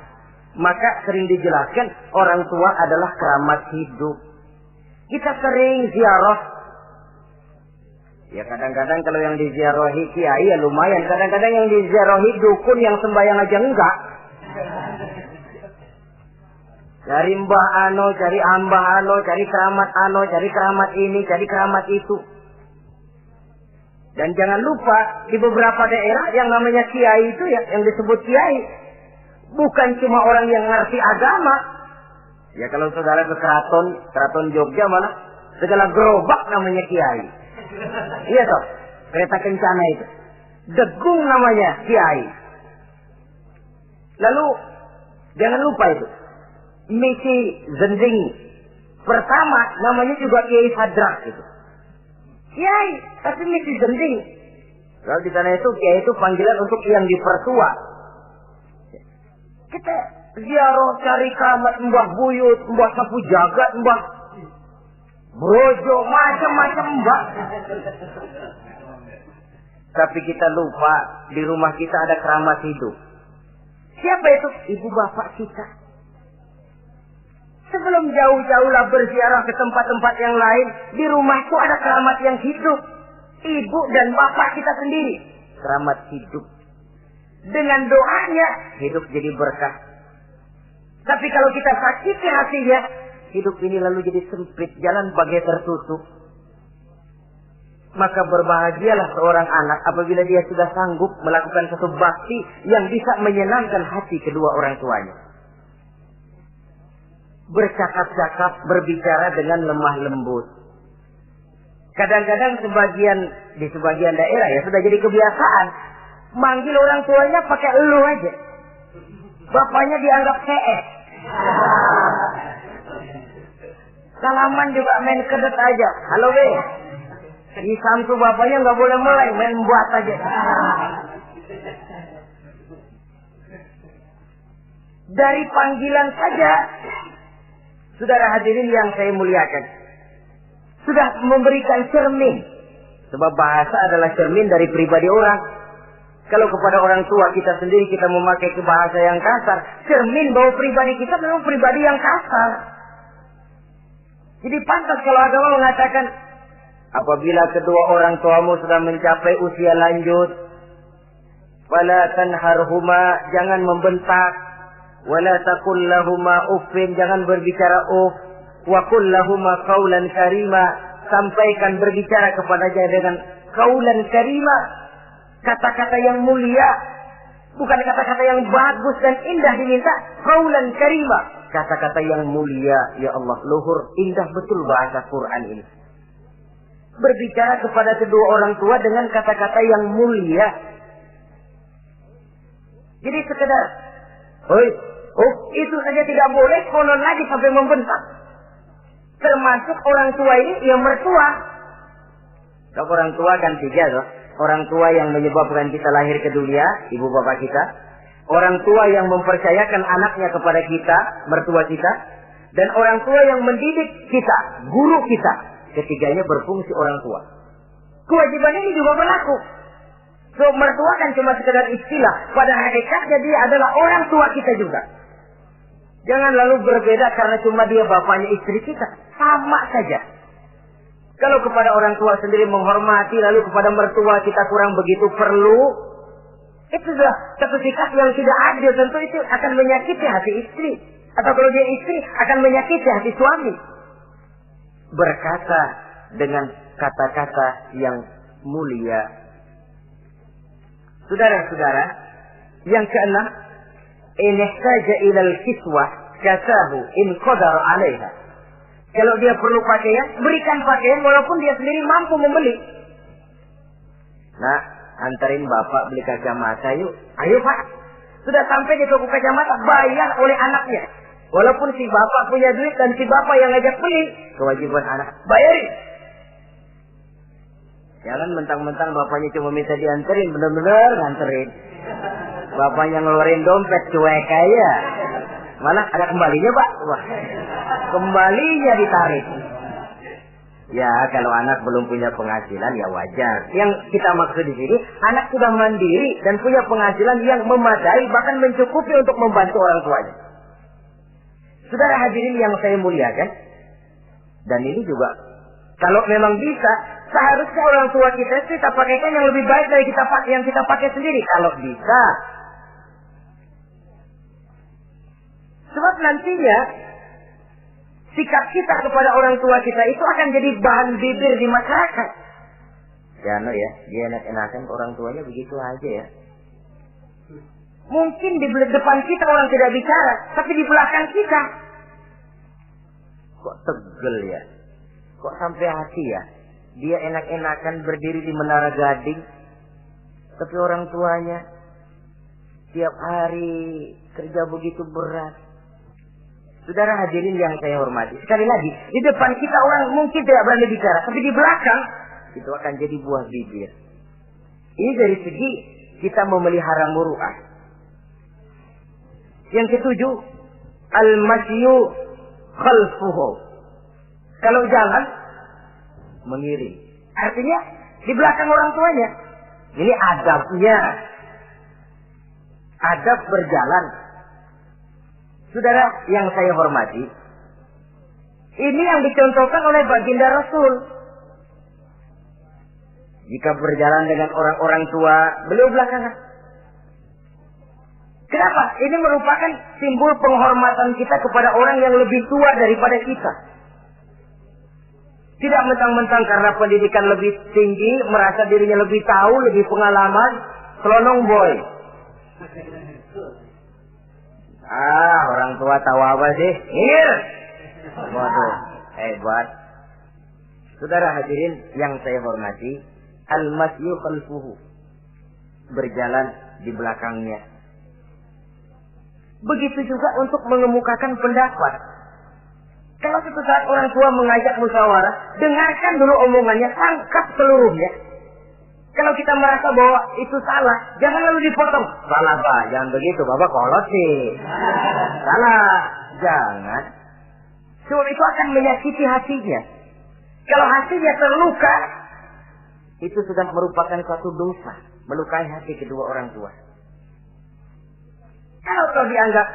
Maka sering dijelaskan orang tua adalah keramat hidup. Kita sering ziarah. Ya kadang-kadang kalau yang diziarahi kiai ya lumayan. Kadang-kadang yang diziarahi dukun yang sembahyang aja enggak. Cari mbah ano, cari ambah ano, cari keramat ano, cari keramat ini, cari keramat itu. Dan jangan lupa di beberapa daerah yang namanya kiai itu ya, yang disebut kiai bukan cuma orang yang ngerti agama. Ya kalau saudara ke keraton Jogja mana segala gerobak namanya kiai. Iya toh, kereta kencana itu. Degung namanya kiai. Lalu jangan lupa itu. Misi Zending pertama namanya juga Kiai Fadrak gitu. Kiai, tapi misi Zending. Kalau di sana itu kiai itu panggilan untuk yang dipertua. Kita ziarah cari keramat Mbah Buyut, Mbah Sapu Jagat, Mbah Brojo, macam-macam Mbah. Tapi kita lupa di rumah kita ada keramat hidup. Siapa itu? Ibu bapak kita. Sebelum jauh-jauhlah berziarah ke tempat-tempat yang lain, di rumahku ada keramat yang hidup. Ibu dan bapak kita sendiri. Keramat hidup. Dengan doanya, hidup jadi berkah. Tapi kalau kita sakiti hatinya, hidup ini lalu jadi sempit, jalan bagai tertutup. Maka berbahagialah seorang anak apabila dia sudah sanggup melakukan satu bakti yang bisa menyenangkan hati kedua orang tuanya. Bercakap-cakap, berbicara dengan lemah lembut. Kadang-kadang di sebagian daerah ya sudah jadi kebiasaan. Manggil orang tuanya pakai elu aja. Bapaknya dianggap CS. Salaman juga main kedet aja. Halo be. Di samsu bapaknya nggak boleh mulai, main buat aja. Dari panggilan saja, saudara hadirin yang saya muliakan, sudah memberikan cermin. Sebab bahasa adalah cermin dari pribadi orang. Kalau kepada orang tua kita sendiri kita memakai bahasa yang kasar, cermin bahwa pribadi kita memang pribadi yang kasar. Jadi pantas kalau agama mengatakan, apabila kedua orang tuamu sudah mencapai usia lanjut, fala tanharhuma, jangan membentak, wala taqul lahuma uffin, jangan berbicara uff, wa qul lahuma qaulan karima, sampaikan berbicara kepadanya dengan qaulan karima, kata-kata yang mulia, bukan kata-kata yang bagus dan indah diminta, qaulan karima, kata-kata yang mulia. Ya Allah, luhur indah betul bahasa Quran ini. Berbicara kepada kedua orang tua dengan kata-kata yang mulia. Jadi sekedar, itu saja tidak boleh, konon lagi sampai membentak. Termasuk orang tua ini, ya mertua. Kalau orang tua kan tiga loh. Orang tua yang menyebabkan kita lahir ke dunia, ibu bapak kita. Orang tua yang mempercayakan anaknya kepada kita, mertua kita. Dan orang tua yang mendidik kita, guru kita. Ketiganya berfungsi orang tua. Kewajiban ini juga berlaku. So, mertua kan cuma sekedar istilah. Pada hakikatnya dia adalah orang tua kita juga. Jangan lalu berbeda karena cuma dia bapaknya istri kita. Sama saja. Kalau kepada orang tua sendiri menghormati, lalu kepada mertua kita kurang begitu perlu, itu sudah satu sikap yang tidak adil. Tentu itu akan menyakiti hati istri. Atau kalau dia istri, akan menyakiti hati suami. Berkata dengan kata-kata yang mulia. Saudara-saudara, yang keenam, in ihtaja ilal kiswah kasahu in qadar 'alaiha. Kalau dia perlu pakaian, berikan pakaian walaupun dia sendiri mampu membeli. Nah, antarin bapak beli kacamata yuk. Ayo pak. Sudah sampai di toko kacamata, bayar oleh anaknya. Walaupun si bapak punya duit dan si bapak yang ngajak beli, kewajiban anak bayarin. Jangan mentang-mentang bapaknya cuma minta dianterin, benar-benar nganterin. Bapaknya ngeluarin dompet cuek aja. Malah ada kembalinya pak. Wah, kembalinya ditarik. Ya kalau anak belum punya penghasilan ya wajar. Yang kita maksud di sini, anak sudah mandiri dan punya penghasilan yang memadai, bahkan mencukupi untuk membantu orang tuanya. Saudara hadirin yang saya muliakan, dan ini juga kalau memang bisa, seharusnya orang tua kita pakaikan yang lebih baik dari yang kita pakai sendiri. Kalau bisa. Sebab nantinya sikap kita kepada orang tua kita itu akan jadi bahan bibir di masyarakat.
Ya, dia enak-enakan orang tuanya begitu aja ya.
Mungkin di depan kita orang tidak bicara, tapi di belakang kita.
Kok tegel ya? Kok sampai hati ya? Dia enak-enakan berdiri di Menara Gading, tapi orang tuanya tiap hari kerja begitu berat. Saudara hadirin yang saya hormati, sekali lagi, di depan kita orang mungkin tidak berani bicara, tapi di belakang itu akan jadi buah bibir. Ini dari segi kita memelihara muru'ah. Yang ketujuh, al-masyu khalfuhu. Kalau jalan, mengiring. Artinya, di belakang orang tuanya. Ini adabnya. Adab berjalan. Saudara yang saya hormati, ini yang dicontohkan oleh baginda Rasul. Jika berjalan dengan orang-orang tua, beliau belakangan. Kenapa? Ini merupakan simbol penghormatan kita kepada orang yang lebih tua daripada kita. Tidak mentang-mentang karena pendidikan lebih tinggi, merasa dirinya lebih tahu, lebih pengalaman, selonong boy. Orang tua tahu apa sih? Ngir. Waduh, hebat. Saudara hadirin yang saya hormati, al-masyu khalfuhu. Berjalan di belakangnya. Begitu juga untuk mengemukakan pendapat. Kalau suatu saat orang tua mengajak musyawarah, dengarkan dulu omongannya, tangkap seluruhnya. Kalau kita merasa bahwa itu salah, jangan lalu dipotong. Salah Pak, jangan begitu, Bapak kolot sih. Salah, jangan. Sebab itu akan menyakiti hatinya. Kalau hatinya terluka, itu sudah merupakan suatu dosa, melukai hati kedua orang tua. Kalau kau dianggap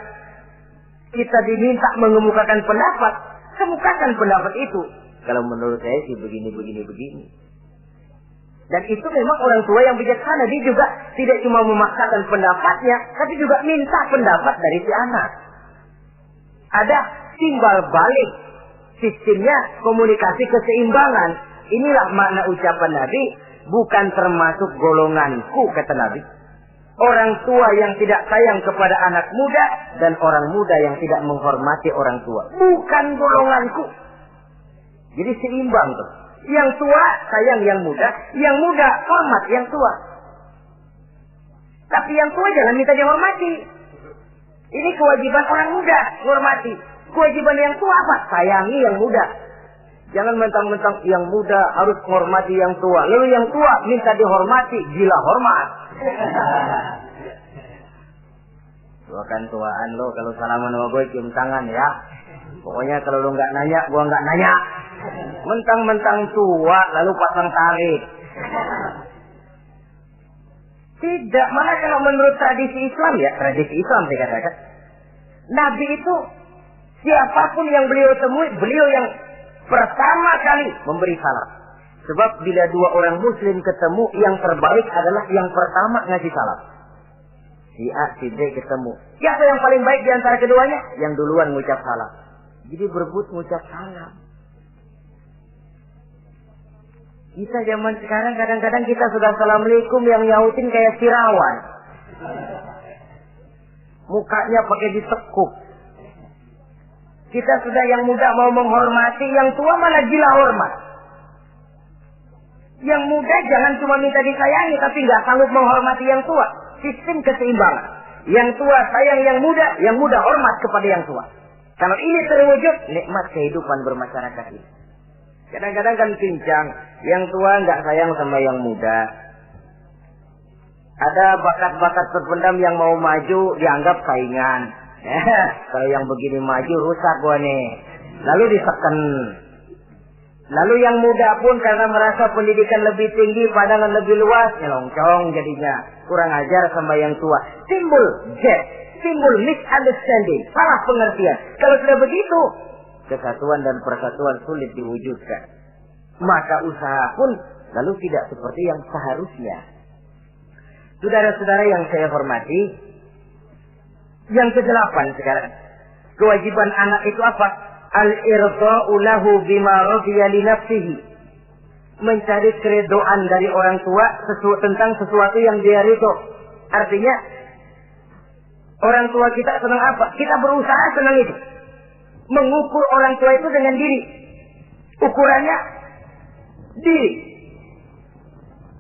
kita diminta mengemukakan pendapat, kemukakan pendapat itu. Kalau menurut saya sih begini. Dan itu memang orang tua yang bijaksana. Dia juga tidak cuma memaksakan pendapatnya, tapi juga minta pendapat dari si anak. Ada timbal balik. Sistemnya komunikasi keseimbangan. Inilah makna ucapan Nabi. Bukan termasuk golonganku, kata Nabi. Orang tua yang tidak sayang kepada anak muda dan orang muda yang tidak menghormati orang tua. Bukan golonganku. Jadi seimbang tuh. Yang tua sayang yang muda hormat yang tua. Tapi yang tua jangan minta dihormati. Ini kewajiban orang muda, hormati. Kewajiban yang tua apa? Sayangi yang muda. Jangan mentang-mentang yang muda harus menghormati yang tua. Lalu yang tua minta dihormati, gila hormat. Gua kan tuaan lo, kalau salaman sama gue cium tangan ya. Pokoknya kalau lo nggak nanya, gua nggak nanya. Mentang-mentang tua lalu pasang tarik. Tidak, malah kalau menurut tradisi Islam ya, tradisi Islam saya katakan, Nabi itu siapapun yang beliau temui, beliau yang pertama kali memberi salam. Sebab bila dua orang muslim ketemu, yang terbaik adalah yang pertama ngasih salam. Si A, si B ketemu. Siapa yang paling baik di antara keduanya? Yang duluan ngucap salam. Jadi berebut ngucap salam. Kita zaman sekarang kadang-kadang kita sudah assalamualaikum yang nyautin kayak sirawan. Mukanya pakai ditekuk. Kita sudah yang muda mau menghormati, yang tua malah gila hormat. Yang muda jangan cuma minta disayangi, tapi nggak sanggup menghormati yang tua. Sistem keseimbangan. Yang tua sayang yang muda hormat kepada yang tua. Kalau ini terwujud, nikmat kehidupan bermasyarakat ini. Kadang-kadang kan pincang, yang tua nggak sayang sama yang muda. Ada bakat-bakat terpendam yang mau maju dianggap saingan. Kalau yang begini maju rusak gua nih. Lalu diseken. Lalu yang muda pun karena merasa pendidikan lebih tinggi, pandangan lebih luas, nyelongcong jadinya. Kurang ajar sama yang tua. Timbul gap, timbul misunderstanding, salah pengertian. Kalau sudah begitu, kesatuan dan persatuan sulit diwujudkan. Maka usaha pun lalu tidak seperti yang seharusnya. Saudara-saudara yang saya hormati, yang ke-8 sekarang. Kewajiban anak itu apa? Al-irda'u lahu bima radiya li nafsihi. mencari keredoan dari orang tua tentang sesuatu yang dia ridho. Artinya, orang tua kita senang apa? Kita berusaha senang itu. Mengukur orang tua itu dengan diri. Ukurannya diri.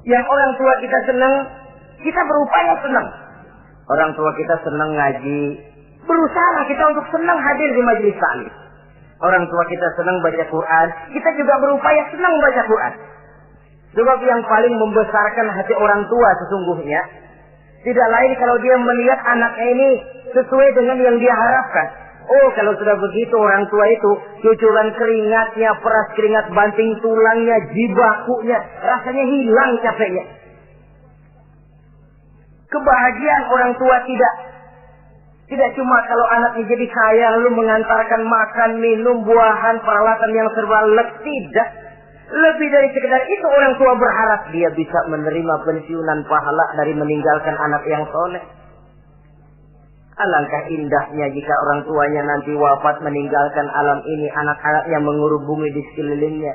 Yang orang tua kita senang, kita berupaya senang. Orang tua kita senang ngaji, berusaha kita untuk senang hadir di majelis taklim. Orang tua kita senang baca Quran, kita juga berupaya senang baca Quran. Sebab yang paling membesarkan hati orang tua sesungguhnya tidak lain kalau dia melihat anaknya ini sesuai dengan yang dia harapkan. Oh, kalau sudah begitu orang tua itu cucuran keringatnya, peras keringat banting tulangnya, jibakunya, rasanya hilang capeknya. Kebahagiaan orang tua tidak cuma kalau anaknya jadi kaya lalu mengantarkan makan, minum, buahan, peralatan yang serba lengkap, tidak. Lebih dari sekedar itu orang tua berharap dia bisa menerima pensiunan pahala dari meninggalkan anak yang soleh. Alangkah indahnya jika orang tuanya nanti wafat meninggalkan alam ini, anak-anaknya mengurubungi di sekelilingnya,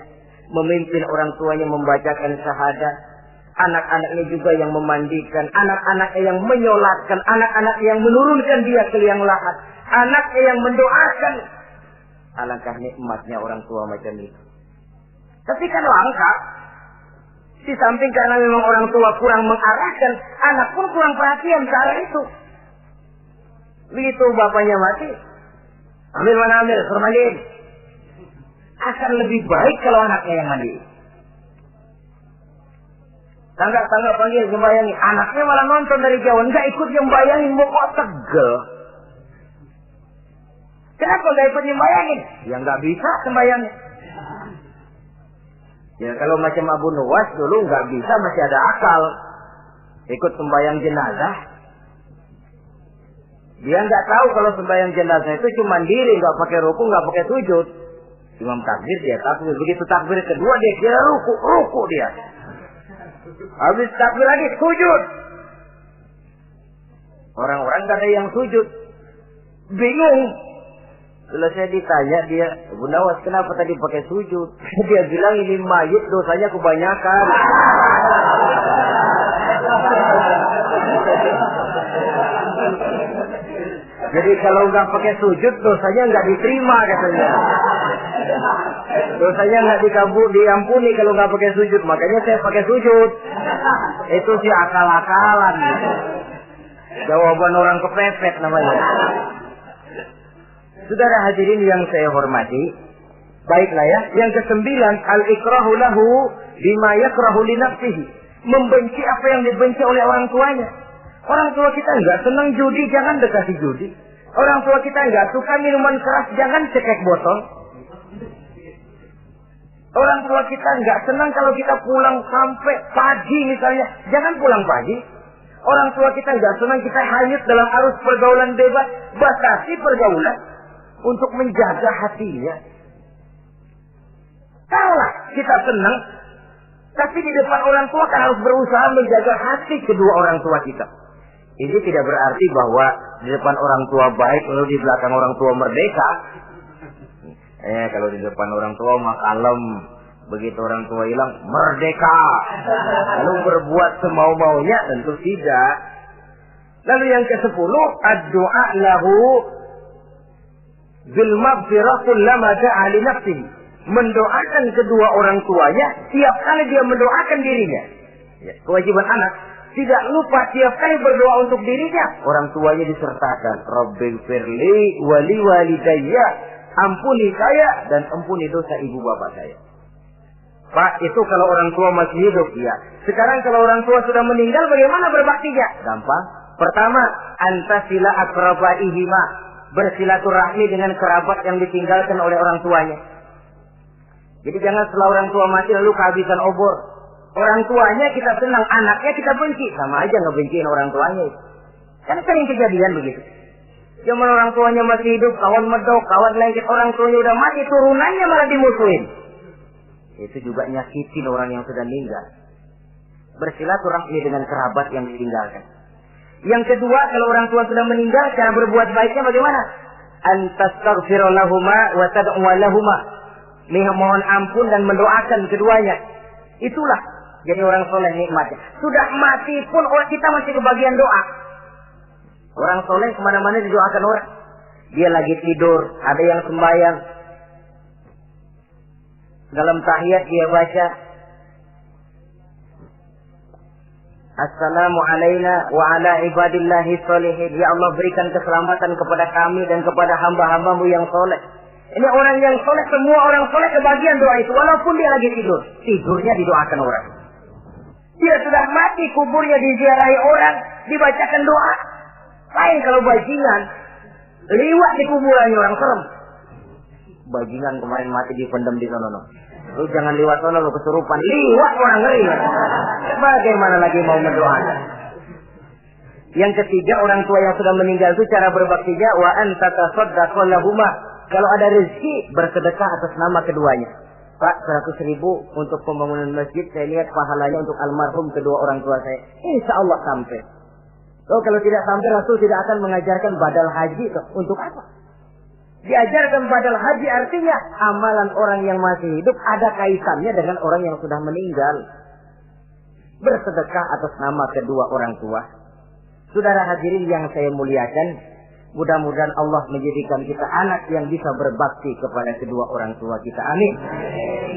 memimpin orang tuanya membacakan syahadat, anak-anaknya juga yang memandikan, anak-anaknya yang menyolatkan, anak-anaknya yang menurunkan dia ke liang lahat, anaknya yang mendoakan. Alangkah nikmatnya orang tua macam itu. Tapi kan langka. Di samping karena memang orang tua kurang mengarahkan, anak pun kurang perhatian ke arah itu. Begitu bapaknya mati, ambil mana ambil, suruh mandiin. Akan lebih baik kalau anaknya yang mandi. Tangga panggil sembayangi, anaknya malah nonton dari jauh, enggak ikut nyembayangin, mau kok tegel. Kenapa enggak ikut nyembayangin? Ya enggak bisa sembayangin. Ya kalau macam Abu Nuwas dulu enggak bisa, masih ada akal. Ikut sembayang jenazah. Dia nggak tahu kalau sembahyang jenazah itu cuma diri, nggak pakai ruku, nggak pakai sujud. Imam takbir dia takbir, begitu takbir kedua dia kira ruku dia. Habis takbir lagi sujud. Orang-orang nggak ada yang sujud, bingung. Selesai ditanya dia, Abu Nawas kenapa tadi pakai sujud? Dia bilang ini mayit dosanya kebanyakan. Jadi kalau nggak pakai sujud, dosanya nggak diterima katanya. Dosanya nggak diampuni kalau nggak pakai sujud. Makanya saya pakai sujud. Itu sih akal-akalan. Jawaban orang kepepet namanya. Saudara hadirin yang saya hormati, baiklah ya. Yang ke-9, al-ikrahu lahu bima yakrahu li nafsihi. Membenci apa yang dibenci oleh orang tuanya. Orang tua kita enggak senang judi, jangan dekati judi. Orang tua kita enggak suka minuman keras, jangan cekek botol. Orang tua kita enggak senang kalau kita pulang sampai pagi misalnya, jangan pulang pagi. Orang tua kita enggak senang kita hanyut dalam arus pergaulan bebas, batasi pergaulan untuk menjaga hatinya. Kalaulah kita senang, tapi di depan orang tua kan harus berusaha menjaga hati kedua orang tua kita. Ini tidak berarti bahwa di depan orang tua baik lalu di belakang orang tua merdeka. Kalau di depan orang tua mah kalem, begitu orang tua hilang merdeka. Lalu berbuat semau-maunya, tentu tidak. Lalu yang ke-10, ad-du'a lahu bil maghfirah kullama da'a li nafsihi. Mendoakan kedua orang tuanya tiap kali dia mendoakan dirinya. Ya, kewajiban anak tidak lupa tiap kali berdoa untuk dirinya. Orang tuanya disertakan. Rabbighfirli wali walidayya. Ampuni saya dan ampuni dosa ibu bapak saya. Pak, itu kalau orang tua masih hidup, ya. Sekarang kalau orang tua sudah meninggal, bagaimana berbaktinya? Gampang. Pertama, antasila akrabaihima. Bersilaturahmi dengan kerabat yang ditinggalkan oleh orang tuanya. Jadi jangan setelah orang tua mati lalu kehabisan obor. Orang tuanya kita senang, anaknya kita benci. Sama aja ngebenciin orang tuanya. Kan sering kejadian begitu. Zaman orang tuanya masih hidup, kawan medok, kawan lengket, orang tuanya udah mati, turunannya malah dimusuhin. Itu juga nyakitin orang yang sudah meninggal. Bersilaturahmi dengan kerabat yang ditinggalkan. Yang kedua, kalau orang tua sudah meninggal, cara berbuat baiknya bagaimana? Antastaghfirulahuma wa tad'u lahuma. Mohon ampun dan mendoakan keduanya. Itulah jadi orang soleh nikmatnya. Sudah mati pun orang kita masih kebagian doa. Orang soleh kemana-mana didoakan orang. Dia lagi tidur, ada yang sembahyang. Dalam tahiyat dia baca, Assalamu alaina wa ala ibadillahi sholihin. Ya Allah, berikan keselamatan kepada kami dan kepada hamba-hambamu yang soleh. Ini orang yang soleh, semua orang soleh kebagian doa itu. Walaupun dia lagi tidur, tidurnya didoakan orang. Dia sudah mati, kuburnya diziarahi orang, dibacakan doa. Lain kalau bajingan, liwat di kuburannya orang, serem. Bajingan kemarin mati dipendam di sana. Lu jangan liwat sana, lu kesurupan. Liwat orang, ngeri. Bagaimana lagi mau mendoakan? Yang ketiga, orang tua yang sudah meninggal itu cara berbaktinya, wa anta tasaddaqu lahuma. Kalau ada rezeki, bersedekah atas nama keduanya. Pak, 100.000 untuk pembangunan masjid, saya lihat pahalanya untuk almarhum kedua orang tua saya. Insya Allah sampai. Kalau tidak sampai, Rasul tidak akan mengajarkan badal haji. Untuk apa? Diajarkan badal haji artinya amalan orang yang masih hidup ada kaitannya dengan orang yang sudah meninggal. Bersedekah atas nama kedua orang tua. Saudara hadirin yang saya muliakan, mudah-mudahan Allah menjadikan kita anak yang bisa berbakti kepada kedua orang tua kita. Amin.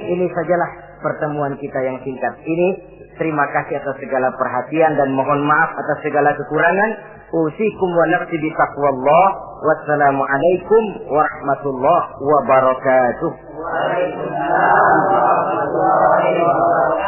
Ini sajalah pertemuan kita yang singkat ini. Terima kasih atas segala perhatian dan mohon maaf atas segala kekurangan. Usikum wa nafsi bi taqwallah. Wassalamualaikum warahmatullahi wabarakatuh.
Waalaikumsalam warahmatullahi wabarakatuh.